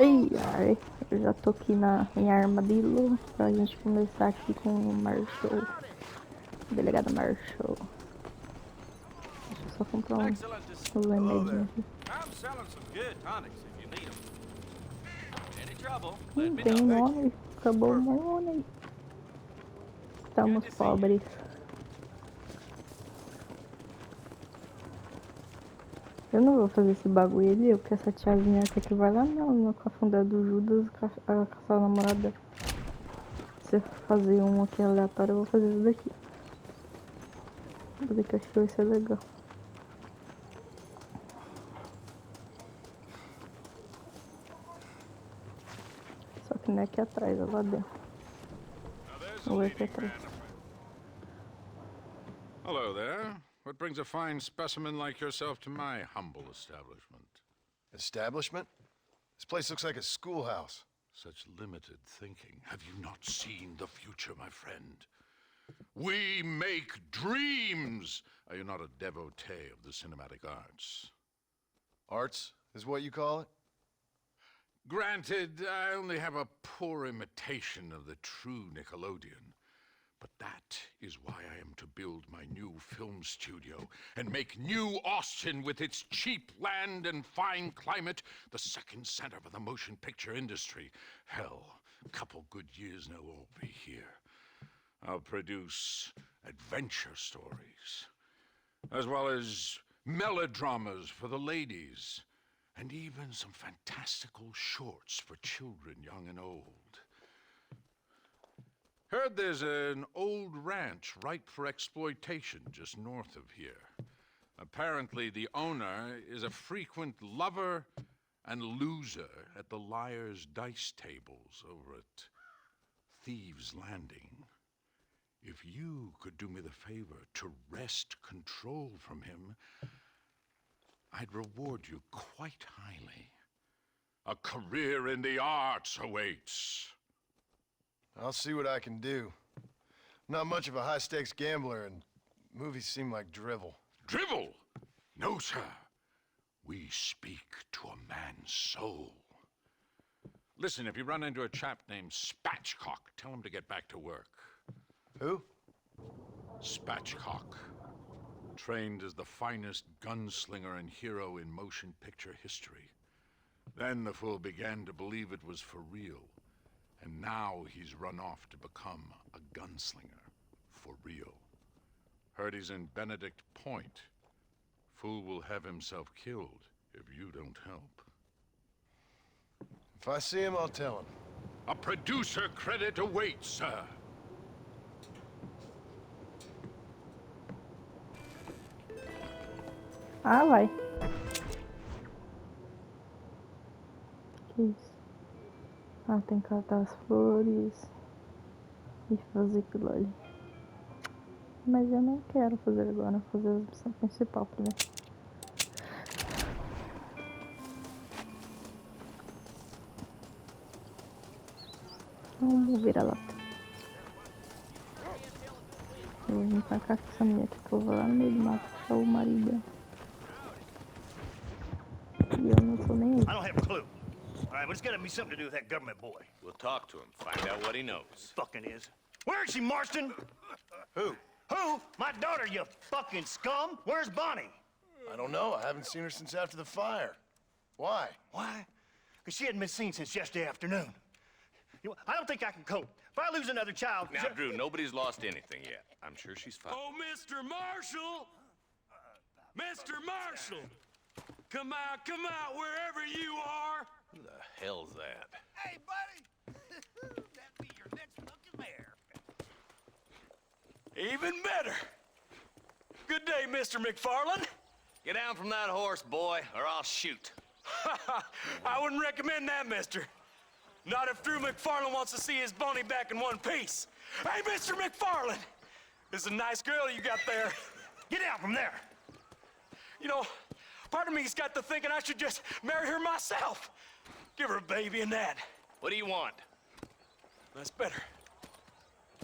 Ei, ai, eu já tô aqui em armadillo pra gente começar aqui com o Marshall. Delegado Marshall. Deixa eu só comprar um remedinho aqui. Tem nome, acabou o money. Estamos pobres. Eu não vou fazer esse bagulho ali, porque essa tiazinha quer que vai lá no cafundé do Judas a caçar a namorada. Se eu fazer um aqui aleatório, eu vou fazer isso daqui. Vou fazer que eu acho que vai ser legal. Só que não é aqui atrás, é lá dentro. Vou ver aqui atrás. Hello there. What brings a fine specimen like yourself to my humble establishment? Establishment? This place looks like a schoolhouse. Such limited thinking. Have you not seen the future, my friend? We make dreams! Are you not a devotee of the cinematic arts? Arts is what you call it? Granted, I only have a poor imitation of the true Nickelodeon. But that is why I am to build my new film studio and make New Austin, with its cheap land and fine climate, the second center for the motion picture industry. Hell, a couple good years now I'll be here. I'll produce adventure stories, as well as melodramas for the ladies, and even some fantastical shorts for children young and old. Heard there's an old ranch ripe for exploitation just north of here. Apparently the owner is a frequent lover and loser at the liar's dice tables over at Thieves' Landing. If you could do me the favor to wrest control from him, I'd reward you quite highly. A career in the arts awaits. I'll see what I can do. I'm not much of a high-stakes gambler, and movies seem like drivel. Drivel? No, sir. We speak to a man's soul. Listen, if you run into a chap named Spatchcock, tell him to get back to work. Who? Spatchcock. Trained as the finest gunslinger and hero in motion picture history. Then the fool began to believe it was for real. And now he's run off to become a gunslinger, for real. Heard he's in Benedict Point. Fool will have himself killed if you don't help. If I see him, I'll tell him. A producer credit awaits, sir. Ah, vai. Que isso? Ah, tem que catar as flores e fazer aquilo ali. Mas eu não quero fazer agora, vou fazer a missão principal primeiro. Vamos virar lá. Eu vou vir pra cá com essa minha aqui, que eu vou lá no meio do mato achar o marido. E eu não sou nem ele. I don't have a clue. All right, but it's gotta be something to do with that government boy. We'll talk to him, find out what he knows. Fucking is. Where is she, Marston? Who? Who? My daughter, you fucking scum. Where's Bonnie? I don't know. I haven't seen her since after the fire. Why? Why? Because she hadn't been seen since yesterday afternoon. You know, I don't think I can cope. If I lose another child... Now, Drew, nobody's lost anything yet. I'm sure she's fine. Oh, Mr. Marshall! Mr. Marshall! Come out, wherever you are! Who the hell's that? Hey, buddy! That'd be your next fucking mayor. Even better! Good day, Mr. McFarland. Get down from that horse, boy, or I'll shoot. I wouldn't recommend that, mister. Not if Drew McFarland wants to see his Bonnie back in one piece. Hey, Mr. McFarland! This is a nice girl you got there. Get out from there! You know, part of me's got to thinking I should just marry her myself. Give her a baby and that. What do you want? That's better.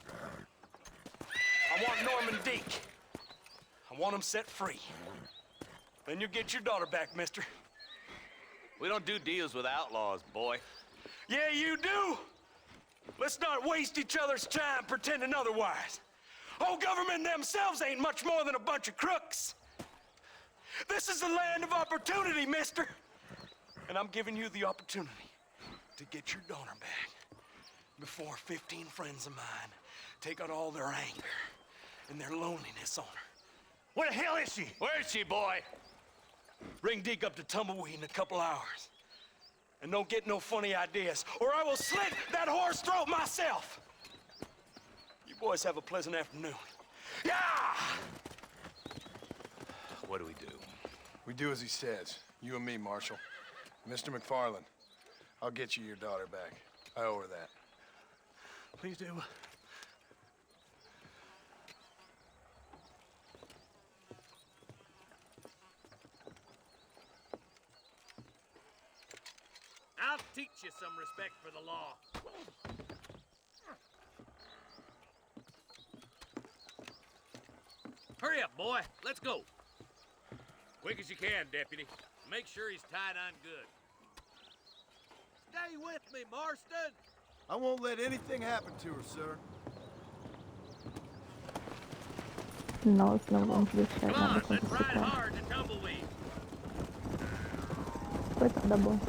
I want Norman Deke. I want him set free. Then you'll get your daughter back, mister. We don't do deals with outlaws, boy. Yeah, you do. Let's not waste each other's time pretending otherwise. Old government themselves ain't much more than a bunch of crooks. This is the land of opportunity, mister. And I'm giving you the opportunity to get your daughter back before 15 friends of mine take out all their anger and their loneliness on her. Where the hell is she? Where is she, boy? Bring Deke up to Tumbleweed in a couple hours. And don't get no funny ideas, or I will slit that horse throat myself. You boys have a pleasant afternoon. Yeah! What do we do? We do as he says. You and me, Marshal. Mr. McFarland, I'll get you your daughter back. I owe her that. Please do. I'll teach you some respect for the law. Hurry up, boy. Let's go. Quick as you can, Deputy. Make sure he's tied on good. Stay with me, Marston. I won't let anything happen to her, sir. Nós não vamos deixar Come nada on, let's ride acontecer. hard to Tumbleweed. Coitada, bom.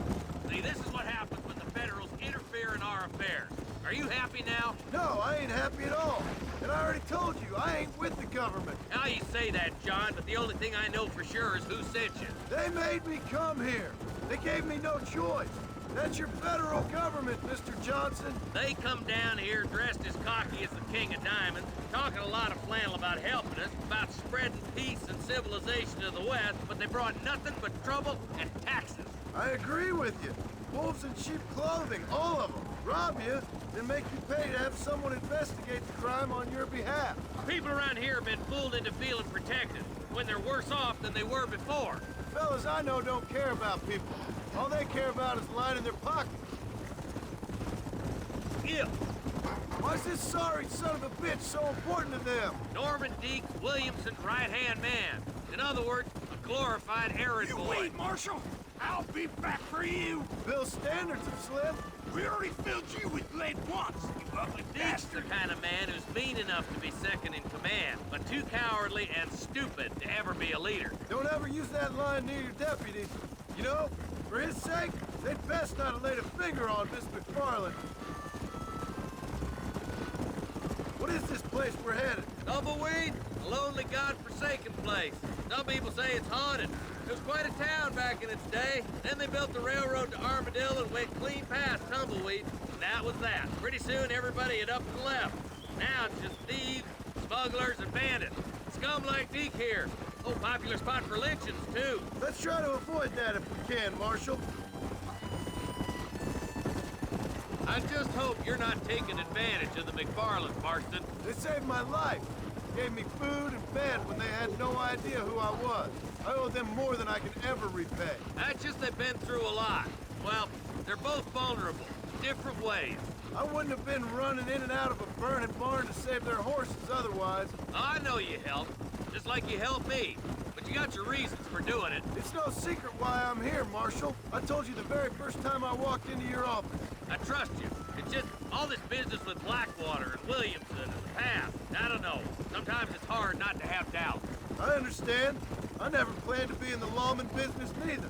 See, this is what happens when the Federals interfere in our affairs. Are you happy now? No, I ain't happy at all. And I already told you, I ain't with the government. Now you say that, John, but the only thing I know for sure is who sent you. They made me come here. They gave me no choice. That's your federal government, Mr. Johnson. They come down here dressed as cocky as the King of Diamonds, talking a lot of flannel about helping us, about spreading peace and civilization to the West, but they brought nothing but trouble and taxes. I agree with you. Wolves in sheep clothing, all of them. Rob you, then make you pay to have someone investigate the crime on your behalf. People around here have been fooled into feeling protected, when they're worse off than they were before. The fellas I know don't care about people. All they care about is lining their pockets. Ew. Why is this sorry son of a bitch so important to them? Norman Deke Williamson's right-hand man. In other words, a glorified errand boy. Wait, Marshal. I'll be back for you. Bill's standards have slipped. We already filled you with lead once, you ugly Deke's the bastard. kind of man who's mean enough to be second in command, but too cowardly and stupid to ever be a leader. Don't ever use that line near your deputies. You know, for his sake, they'd best not have laid a finger on Miss McFarland. What is this place we're headed? Tumbleweed, a lonely, god-forsaken place. Some people say it's haunted. It was quite a town back in its day. Then they built the railroad to Armadillo and went clean past Tumbleweed. And that was that. Pretty soon, everybody had up and left. Now it's just thieves, smugglers, and bandits. Scum like Deke here. Oh, popular spot for lynchings, too. Let's try to avoid that if we can, Marshal. I just hope you're not taking advantage of the McFarlands, Marston. They saved my life. Gave me food and bed when they had no idea who I was. I owe them more than I can ever repay. That's just they've been through a lot. Well, they're both vulnerable, different ways. I wouldn't have been running in and out of a burning barn to save their horses otherwise. I know you helped, just like you helped me. But you got your reasons for doing it. It's no secret why I'm here, Marshal. I told you the very first time I walked into your office. I trust you. It's just all this business with Blackwater and Williamson and the past. I don't know. Sometimes it's hard not to have doubt. I understand. I never planned to be in the lawman business neither.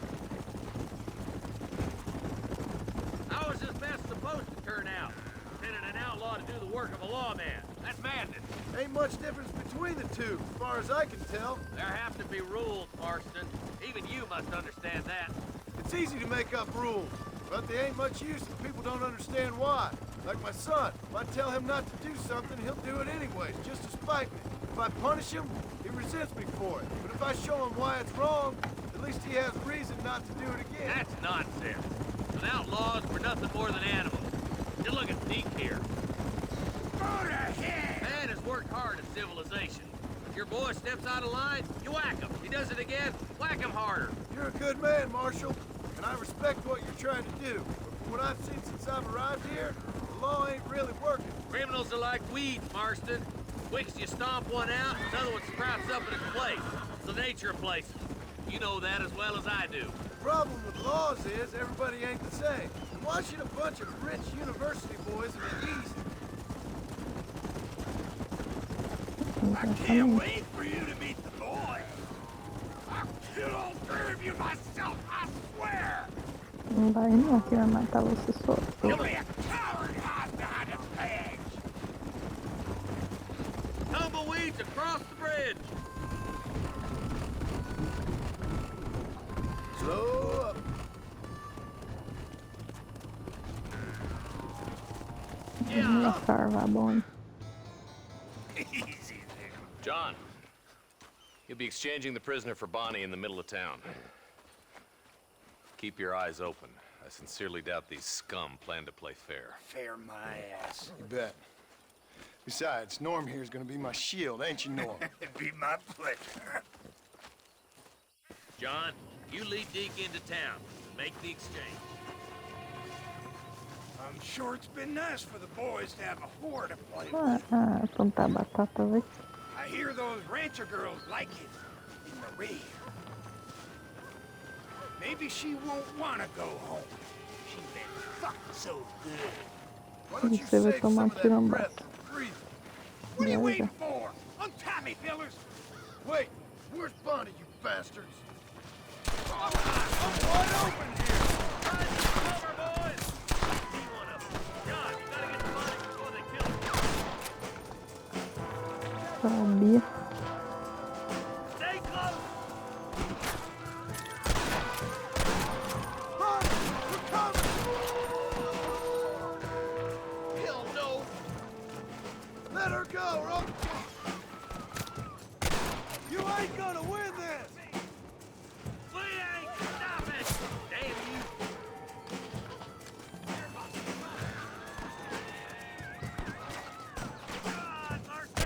How is this mess supposed to turn out? Sending an outlaw to do the work of a lawman. That's madness. Ain't much difference between the two, as far as I can tell. There have to be rules, Marston. Even you must understand that. It's easy to make up rules, but they ain't much use if people don't understand why. Like my son, if I tell him not to do something, he'll do it anyways, just to spite me. If I punish him, he resents me for it. But if I show him why it's wrong, at least he has reason not to do it again. That's nonsense. Without laws, we're nothing more than animals. Just look at Deke here. Bora here. Man has worked hard at civilization. If your boy steps out of line, you whack him. He does it again, whack him harder. You're a good man, Marshal, and I respect what you're trying to do. But from what I've seen since I've arrived here, the law ain't really working. Criminals are like weeds, Marston. Quick as you stomp one out, another one sprouts up in its place. It's the nature of places. You know that as well as I do. problem with laws is everybody ain't the same. And why should a bunch of rich university boys in the East... I can't wait for you to meet the boy. I'll kill all three of you myself, I swear. Não vai não, que vai matar você só. You'll be a coward hiding behind a page. Tumbleweeds across the bridge. Slow up. Minha sarva bom. Easy there. John, you'll be exchanging the prisoner for Bonnie in the middle of town. Keep your eyes open. I sincerely doubt these scum plan to play fair. Fair my ass. You bet. Besides, Norm here's gonna be my shield, ain't you, Norm? It'd be my pleasure. John, you lead Deke into town and make the exchange. I'm sure it's been nice for the boys to have a whore to play with. Plantar batata, vai. I hear those rancher girls like it in the rear. Maybe she won't want to go home. She's been fucked so good. Why don't you Você vai save tomar some of that tirambata. breath and breathe? What are you Yeah, waiting for? Untie me, fellers. Wait, where's Bonnie, you bastards? I'm wide open here! Cover, boys! See one of them. John, you gotta get the body before they kill him. Sabia. Stay close! Bonnie, we're coming! Hell no! Let her go, or I'll... You ain't gonna win this! Fleeing! Stop it! Damn you! God, mercy!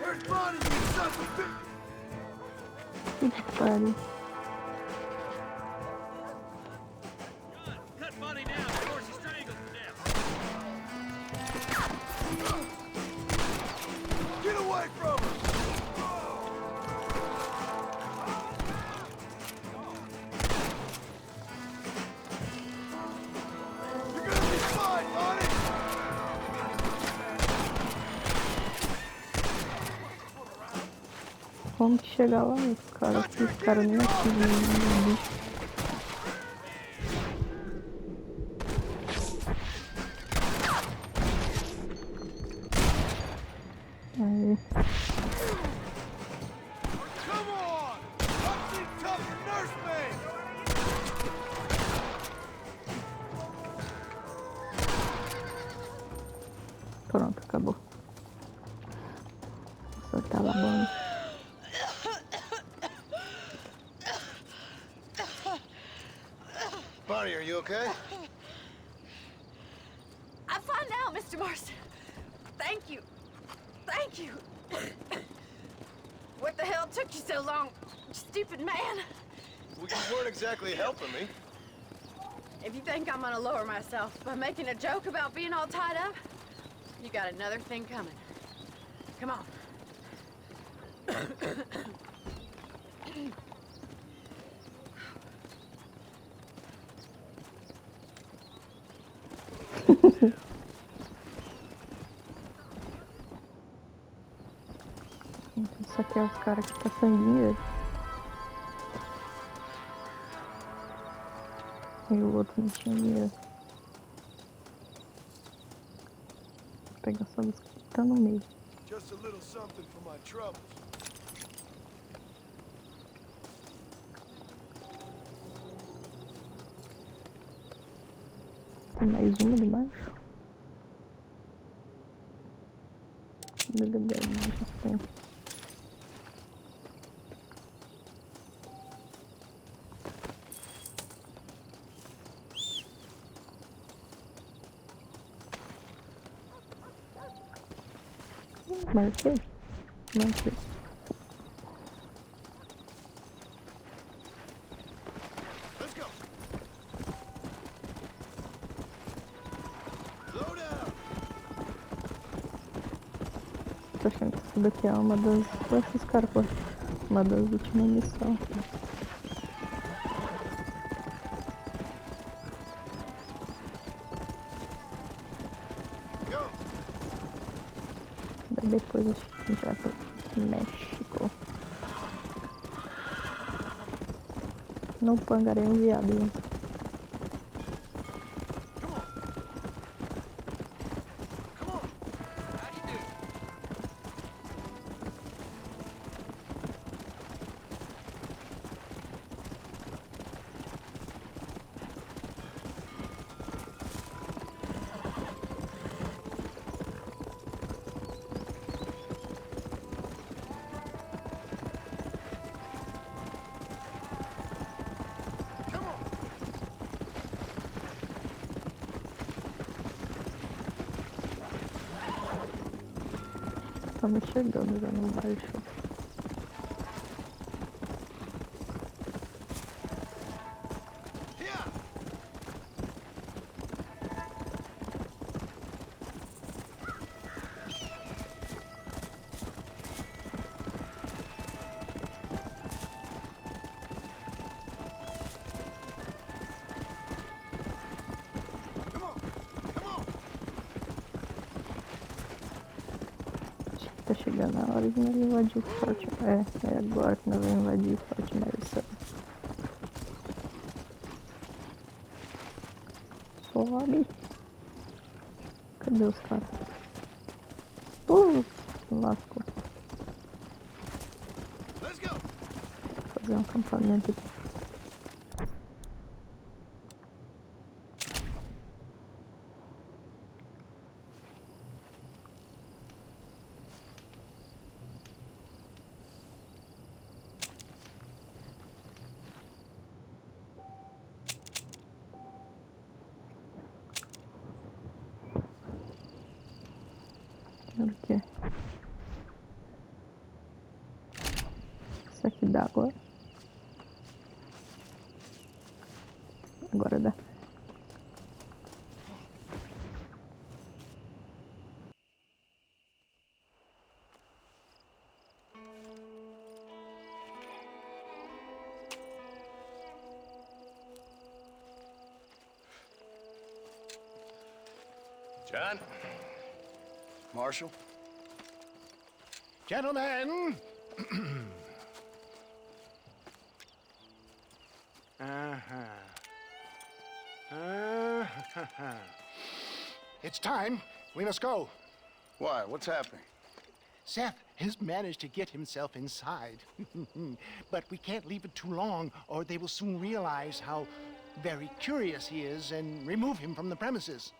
Where's Bonnie, you son of a bitch? Que pariu. John, cut Bonnie down before she strangles to death. Get away from her! You're gonna be fine, Bonnie! Como que chegar lá? Os caras nem aqui no bicho. Aí. Come on! I've seen tougher nursemaid! Pronto, acabou. Só tá lavando. Bonnie, are you okay? I'm fine now, Mr. Marston. Thank you. Thank you. What the hell took you so long, stupid man? Well, you weren't exactly helping me. If you think I'm gonna lower myself by making a joke about being all tied up, you got another thing coming. Come on. Só que é os caras que tá sanguinho. E o outro não tinha dinheiro. Vou pegar só os que tá no meio. Just a little something for my troubles. Tem mais uma de baixo. Delegado, já tem. Marquei. Marquei. Let's go. Slow down. tô achando que isso daqui é uma das... Olha esses caras, pô. Uma das últimas missões. Daí depois acho que a gente vai pro México. No pangaré enviado, hein? Estamos chegando já no baixo. Tá chegando a hora de nós invadir o forte. É agora que nós vamos invadir o forte Nelson. Sobe. Cadê os caras? Lascou. Vou fazer um acampamento aqui. O que é? Isso aqui dá agora? Agora dá. John? Marshal? Gentlemen! It's time. We must go. Why? What's happening? Seth has managed to get himself inside. But we can't leave it too long, or they will soon realize how very curious he is and remove him from the premises.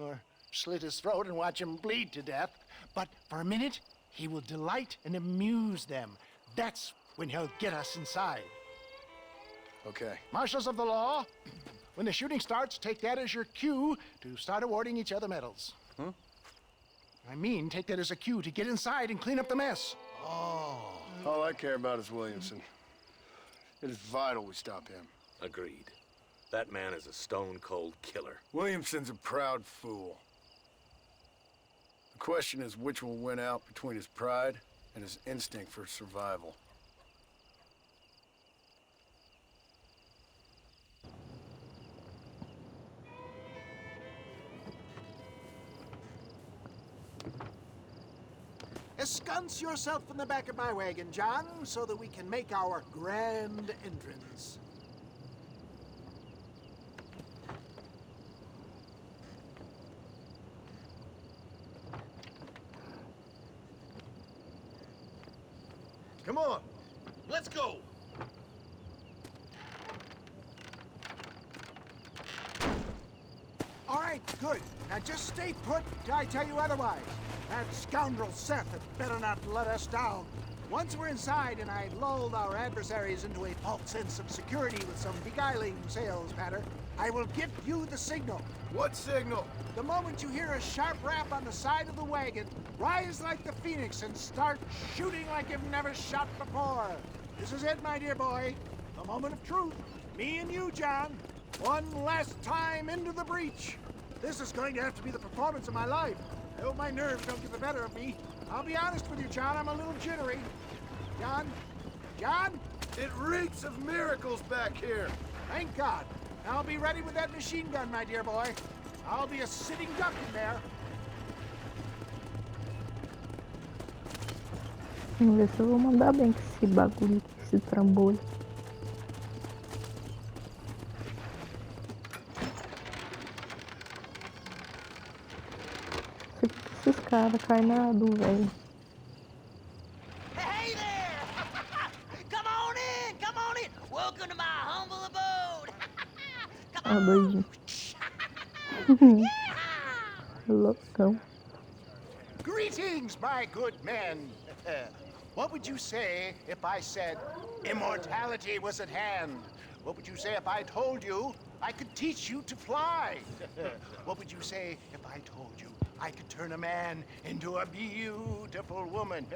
Or slit his throat and watch him bleed to death. But for a minute, he will delight and amuse them. That's when he'll get us inside. Okay. Marshals of the law, when the shooting starts, take that as your cue to start awarding each other medals. Huh? I mean, take that as a cue to get inside and clean up the mess. Oh. All I care about is Williamson. It is vital we stop him. Agreed. That man is a stone-cold killer. Williamson's a proud fool. The question is which will win out between his pride and his instinct for survival. Ensconce yourself in the back of my wagon, John, so that we can make our grand entrance. Come on, let's go. All right, good. Now just stay put till I tell you otherwise. That scoundrel Seth had better not let us down. Once we're inside and I've lulled our adversaries into a false sense of security with some beguiling sales patter, I will give you the signal. What signal? The moment you hear a sharp rap on the side of the wagon, rise like the phoenix and start shooting like you've never shot before. This is it, my dear boy. The moment of truth. Me and you, John. One last time into the breach. This is going to have to be the performance of my life. I hope my nerves don't get the better of me. I'll be honest with you, John. I'm a little jittery. John? John? It reeks of miracles back here. Thank God. I'll be ready with that machine gun, my dear boy. I'll be a sitting duck in there. Vamos ver se eu vou mandar bem com esse bagulho, com esse trambolho. Sei que esses caras caem na do velho. Hey there! Come on in! Welcome to my humble abode! Ah, doidinho. Loucão. Greetings, my good men. What would you say if I said immortality was at hand? What would you say if I told you I could teach you to fly? What would you say if I told you I could turn a man into a beautiful woman?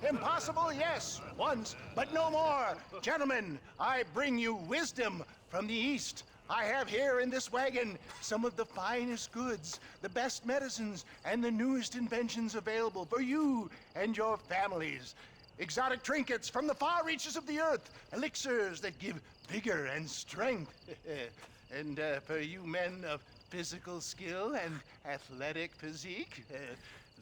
Impossible, yes, once, but no more. Gentlemen, I bring you wisdom from the East. I have here in this wagon some of the finest goods, the best medicines, and the newest inventions available for you and your families. Exotic trinkets from the far reaches of the earth, elixirs that give vigor and strength. And for you men of physical skill and athletic physique,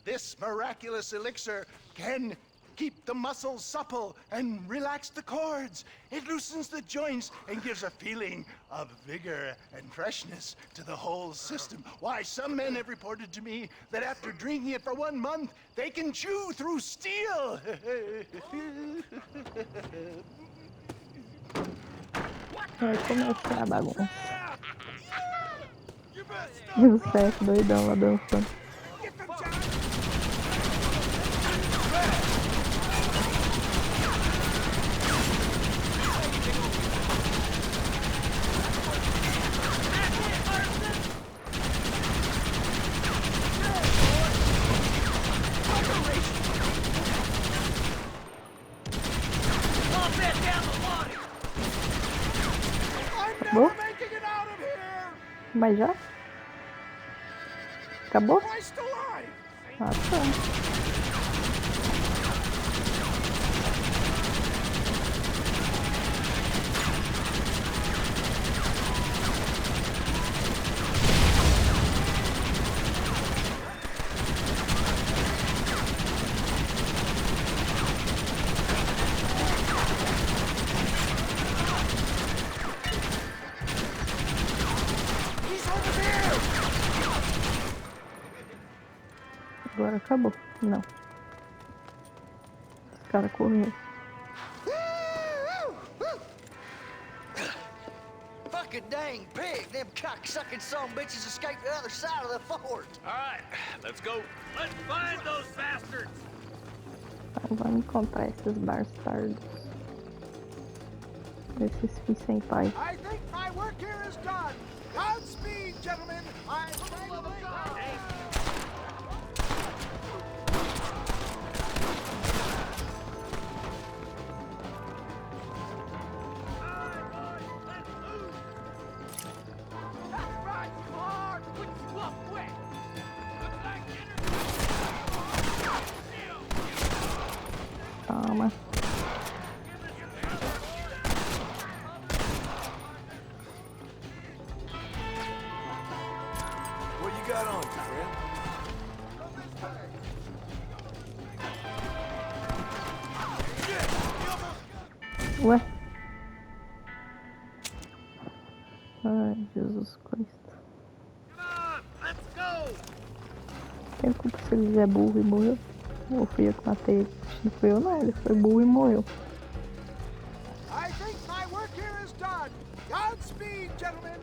this miraculous elixir can keep the muscles supple and relax the cords. It loosens the joints and gives a feeling of vigor and freshness to the whole system. Why, some men have reported to me that after drinking it for 1 month, they can chew through steel. Vai começar a bagunça. E o Seth doidão lá dançando. Acabou? Mas já? Acabou? Ah, tá. Agora acabou. Não. Os caras correram. Fucking dang pig! Them cock-sucking son bitches escaped the other side of the fort! Alright, let's go. Let's find those bastards! Vamos encontrar esses bastardos. Esses filhos sem pai. I think my work here is done. Godspeed, gentlemen. I'm ready to go. Toma. What you got on, friend? Ué? Ai, Jesus Cristo. Quem culpa se ele é burro e morreu? Ou fui eu que matei ele? Não fui eu não, ele foi burro e morreu. I think my work here is done. Godspeed, gentlemen.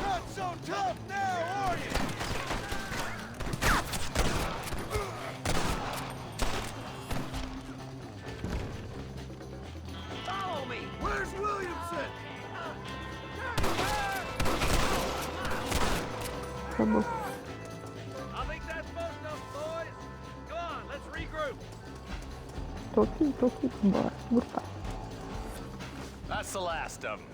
Not so tough now, are you? Follow me! acabou. I think that's most of them, boys. Come on, let's regroup. Tô aqui, bora grupar. That's the last of them.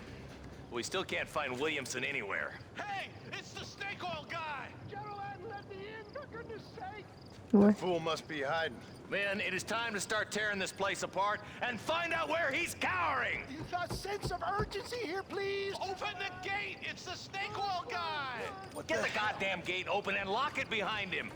We still can't find Williamson anywhere. Hey, it's the snake oil guy! Gentlemen, let me in, for goodness sake! Ué, Fool must be hiding. Men, it is time to start tearing this place apart and find out where he's cowering! A sense of urgency here, please! Open the gate! It's the snake oil guy! Get the goddamn gate open and lock it behind him!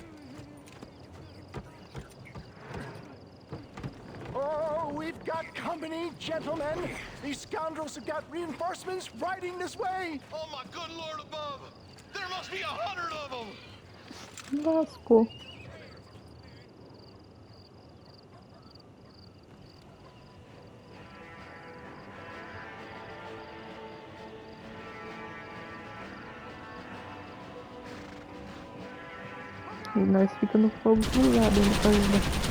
Oh, we've got company, gentlemen! These scoundrels have got reinforcements riding this way! Oh my good lord above! There must be 100 of them! lascou. E nós fica no fogo cruzado ainda pra ajudar.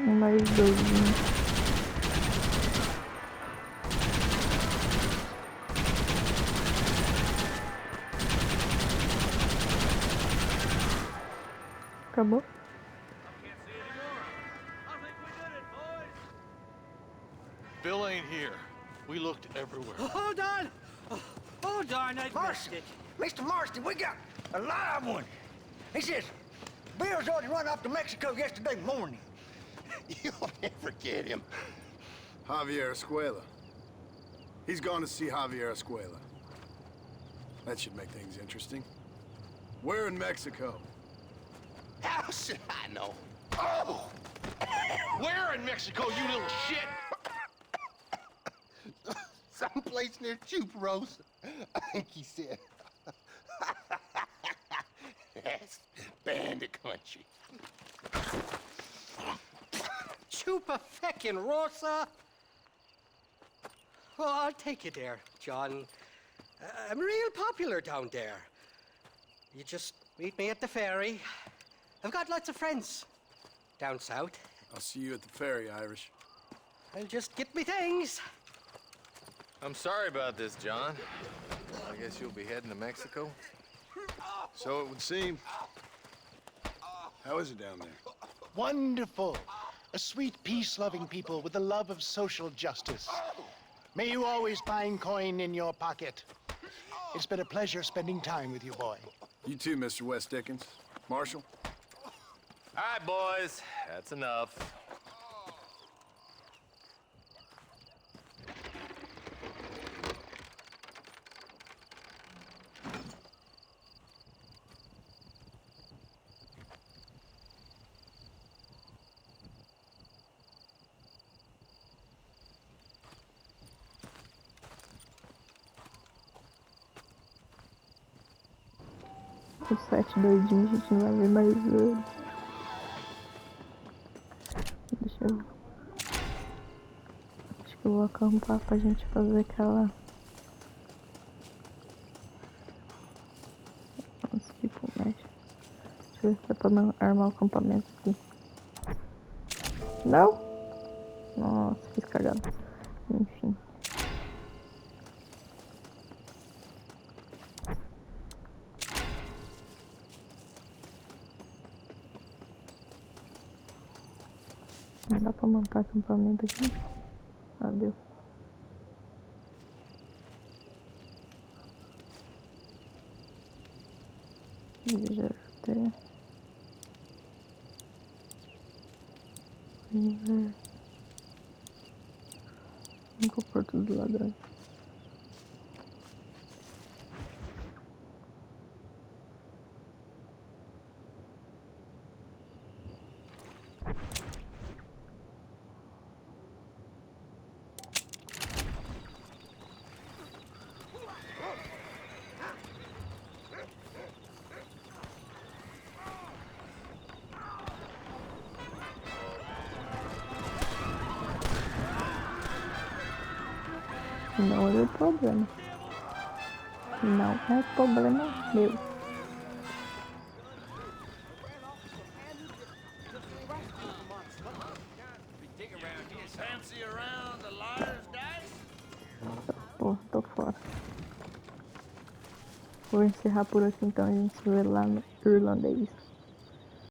Mais dois. Acabou? Bill ain't here. We looked everywhere. Hold on! Oh, darn, I missed it. Mr. Marston, we got a live one. He says, Bill's already run off to Mexico yesterday morning. You'll never get him. Javier Escuela. He's gone to see Javier Escuela. That should make things interesting. Where in Mexico? How should I know? Oh! Where in Mexico, you little shit? Someplace near Chuparosa, I think he said. That's bandit country. Chupa feckin' Rosa. Oh, I'll take you there, John. I'm real popular down there. You just meet me at the ferry. I've got lots of friends down south. I'll see you at the ferry, Irish. I'll just get me things. I'm sorry about this, John. I guess you'll be heading to Mexico? So it would seem. How is it down there? Wonderful. A sweet, peace-loving people with the love of social justice. May you always find coin in your pocket. It's been a pleasure spending time with you, boy. You too, Mr. West Dickens. Marshal? All right, boys. That's enough. Os 7 doidinhos a gente não vai ver mais eles. Deixa eu... Acho que eu vou acampar pra gente fazer aquela... Nossa, que comédia. Deixa eu ver se dá pra armar o acampamento aqui. Não? Nossa, fiz cagada. Enfim. Não dá pra montar acampamento aqui? Ah, deu. Já até. Nunca o Porto dos Ladrões. Não é meu problema. Não é problema meu. Fancy around the liar's dice? Porra, tô fora. Vou encerrar por aqui então, a gente se vê lá no irlandês.